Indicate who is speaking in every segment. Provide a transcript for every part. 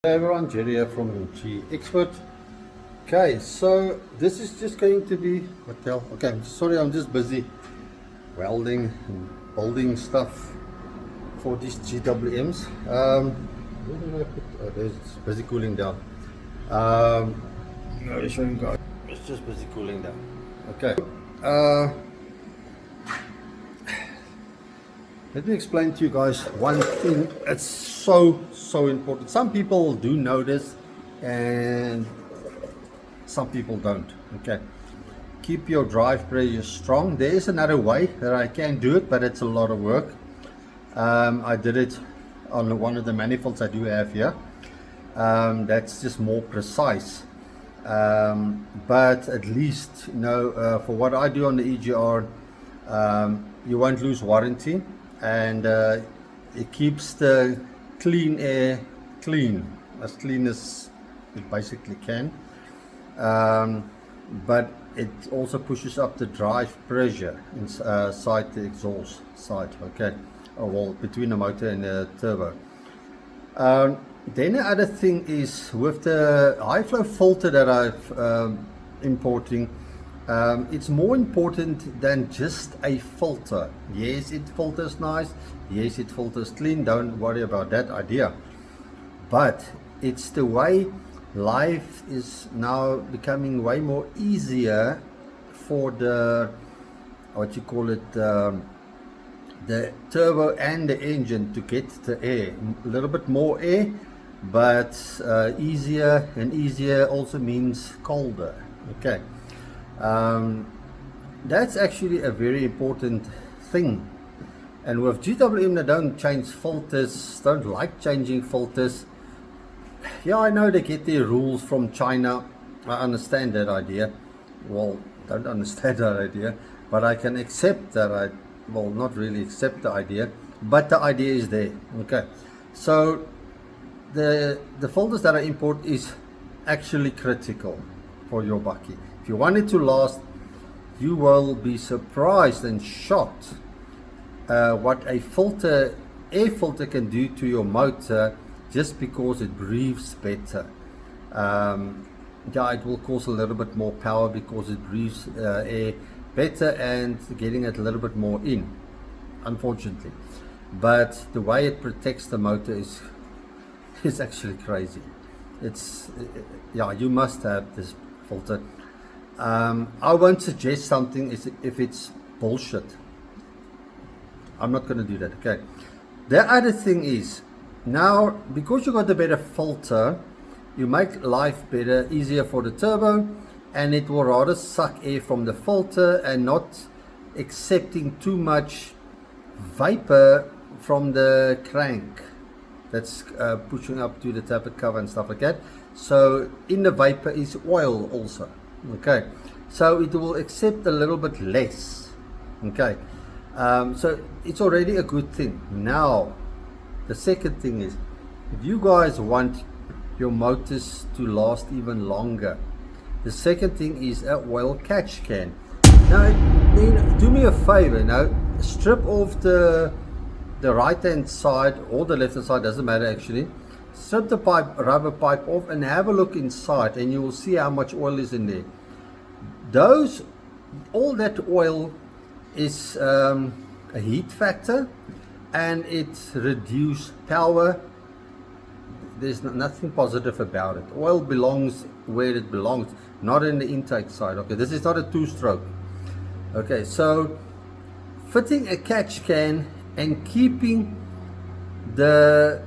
Speaker 1: Hey everyone, Jerry here from G-XPERT. Okay, so this is just going to be what the hell? Okay, I'm just busy welding and building stuff for these GWMs. Where did I put? Oh, there's it's busy cooling down. I'll show you guys. It's just busy cooling down. Okay. Let me explain to you guys one thing that's so important. Some people do know this and some people don't. Okay. Keep your drive pressure strong. There is another way that I can do it, but it's a lot of work. I did it on one of the manifolds I do have here. That's just more precise. But at least, you know, for what I do on the EGR, you won't lose warranty. And it keeps the clean air clean as it basically can, but it also pushes up the drive pressure inside the exhaust side, okay, well, between the motor and the turbo. Then the other thing is with the high flow filter that I've importing. It's more important than just a filter. Yes, it filters nice. Yes, it filters clean. Don't worry about that idea. But it's the way life is now becoming way more easier for the, what you call it, the turbo and the engine to get the air. A little bit more air, but easier, and easier also means colder. Okay. That's actually a very important thing. And with GWM, they don't change filters, don't like changing filters. Yeah, I know they get their rules from China. I understand that idea. Well, don't understand that idea, but I can accept that. Well, not really accept the idea, but the idea is there. Okay, so the filters that I import is actually critical for your bakkie. If you want it to last, you will be surprised and shocked what a air filter can do to your motor just because it breathes better. Yeah, it will cause a little bit more power because it breathes air better and getting it a little bit more in, unfortunately. But the way it protects the motor is actually crazy. Yeah, you must have this filter. I won't suggest something if it's bullshit. I'm not going to do that. Okay. The other thing is, now because you got a better filter, you make life better, easier for the turbo, and it will rather suck air from the filter and not accepting too much vapor from the crank that's pushing up to the tappet cover and stuff like that. So in the vapor is oil also. Okay, so it will accept a little bit less. Okay, so it's already a good thing. Now the second thing is, if you guys want your motors to last even longer, the second thing is a oil catch can. Now do me a favor, now strip off the right hand side or the left hand side, doesn't matter actually. Strip the rubber pipe off and have a look inside, and you will see how much oil is in there. All that oil is a heat factor, and it reduces power. There's nothing positive about it. Oil belongs where it belongs, not in the intake side. Okay, this is not a two-stroke. Okay, so fitting a catch can and keeping the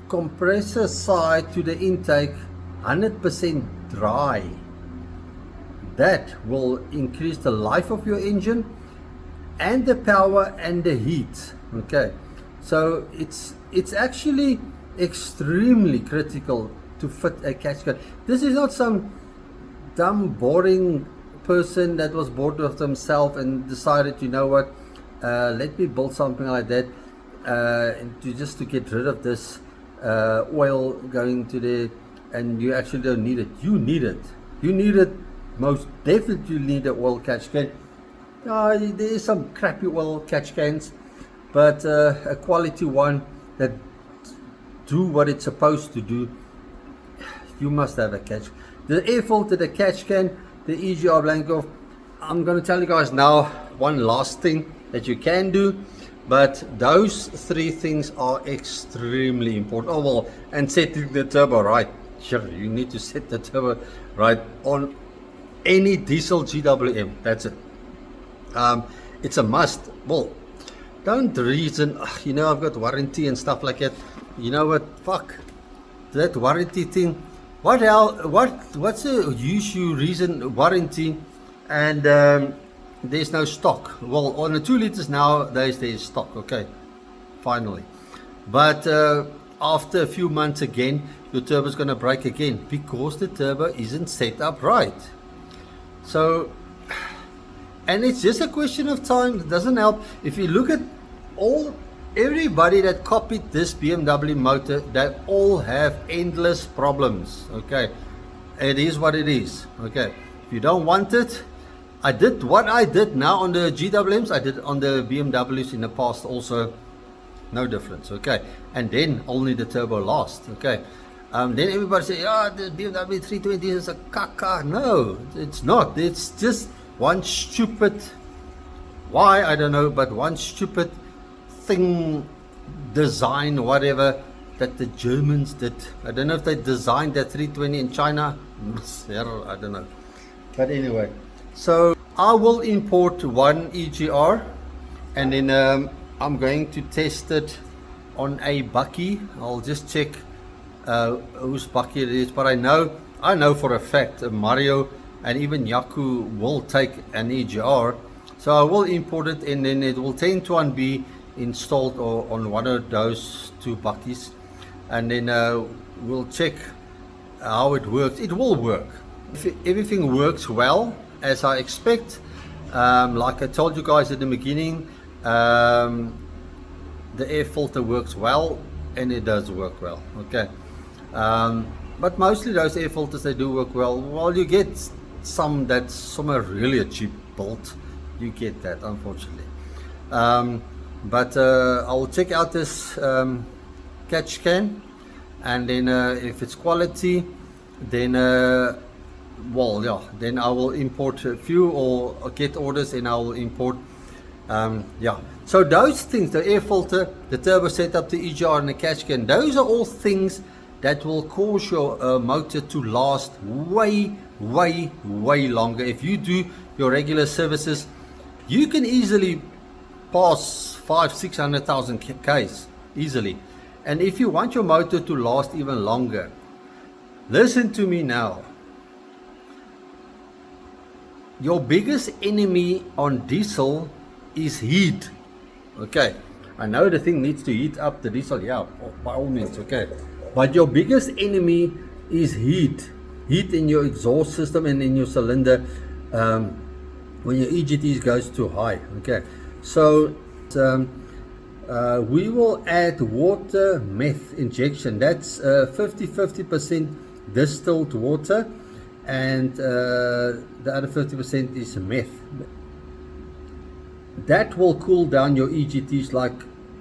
Speaker 1: compressor side to the intake 100% dry, that will increase the life of your engine and the power and the heat. Okay, so it's actually extremely critical to fit a catch can. This is not some dumb boring person that was bored with himself and decided, you know what, let me build something like that just to get rid of this oil going to there, and you actually don't need it. You need it. Most definitely you need an oil catch can. There is some crappy oil catch cans, but a quality one that do what it's supposed to do you must have a catch. The air filter, the catch can, the EGR blank off. I'm going to tell you guys now one last thing that you can do, but those three things are extremely important. Oh well, and setting the turbo right. Sure, you need to set the turbo right on any diesel GWM. That's it. It's a must. Well, don't reason, you know, I've got warranty and stuff like that. You know what? Fuck that warranty thing. What hell? What's the use you reason warranty and there's no stock? Well, on the 2 liters nowadays there's stock. Okay, finally. But after a few months again, your turbo is going to break again because the turbo isn't set up right. So, and it's just a question of time. It doesn't help. If you look at everybody that copied this BMW motor, they all have endless problems. Okay, it is what it is. Okay, if you don't want it, I did what I did now on the GWMs, I did on the BMWs in the past also. No difference. Okay, and then only the turbo last. Okay, then everybody say, oh, the BMW 320 is a caca. No, it's not. It's just one stupid, why I don't know, but one stupid thing, design, whatever, that the Germans did. I don't know if they designed that 320 in China. I don't know. But anyway, so I will import one EGR, and then I'm going to test it on a bucky. I'll just check whose bucky it is, but I know for a fact Mario and even Yaku will take an EGR. So I will import it, and then it will 10 to 1 be installed on one of those 2 buckies, and then we'll check how it works. It will work. If everything works well as I expect, like I told you guys at the beginning, the air filter works well, and it does work well. Okay, but mostly those air filters, they do work well. Well, you get some that's somewhere really a cheap bolt, you get that, unfortunately. But I will check out this catch can, and then if it's quality, then well, yeah, then I will import a few, or get orders and I will import. Yeah, so those things, the air filter, the turbo setup, the EGR and the catch can, those are all things that will cause your motor to last way longer. If you do your regular services, you can easily pass 500,000-600,000 Ks easily. And if you want your motor to last even longer, listen to me now. Your biggest enemy on diesel is heat. Okay, I know the thing needs to heat up, the diesel, yeah, by all means. Okay, but your biggest enemy is heat in your exhaust system and in your cylinder, when your EGTs goes too high. Okay, so we will add water meth injection. That's 50% distilled water, and the other 50% is meth. That will cool down your EGTs like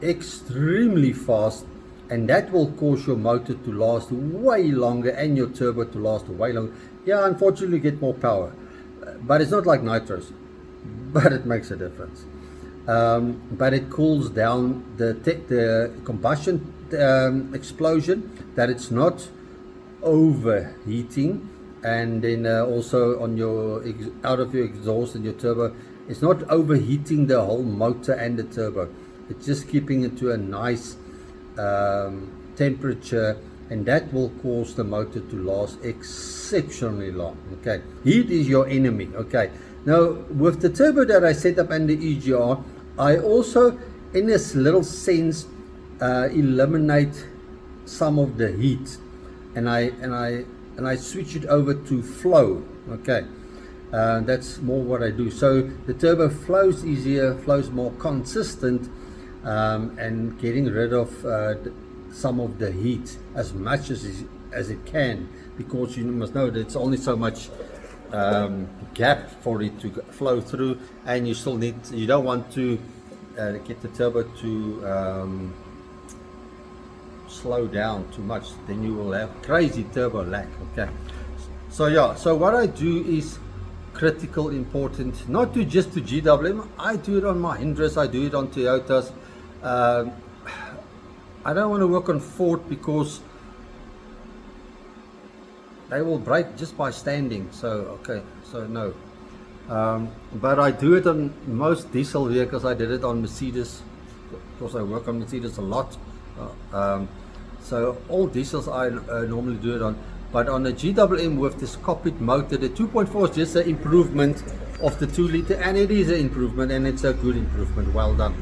Speaker 1: extremely fast, and that will cause your motor to last way longer and your turbo to last way longer. Yeah, unfortunately you get more power, but it's not like nitros, but it makes a difference. But it cools down the combustion explosion, that it's not overheating, and then also on your out of your exhaust and your turbo, it's not overheating the whole motor and the turbo. It's just keeping it to a nice temperature, and that will cause the motor to last exceptionally long. Okay, heat is your enemy. Okay, now with the turbo that I set up and the EGR, I also, in this little sense, eliminate some of the heat, and I switch it over to flow. Okay, that's more what I do. So the turbo flows easier, flows more consistent, and getting rid of some of the heat as much as it can, because you must know that it's only so much gap for it to flow through, and you still need, you don't want to get the turbo to slow down too much, then you will have crazy turbo lag. Okay, so yeah, so what I do is critical, important, not to just to GWM. I do it on Mahindras, I do it on Toyotas. I don't want to work on Ford because they will break just by standing. So okay, so no. But I do it on most diesel vehicles. I did it on Mercedes because I work on Mercedes a lot. So all diesels I normally do it on. But on a GWM with this cockpit motor, the 2.4 is just an improvement of the 2 liter, and it is an improvement, and it's a good improvement. Well done.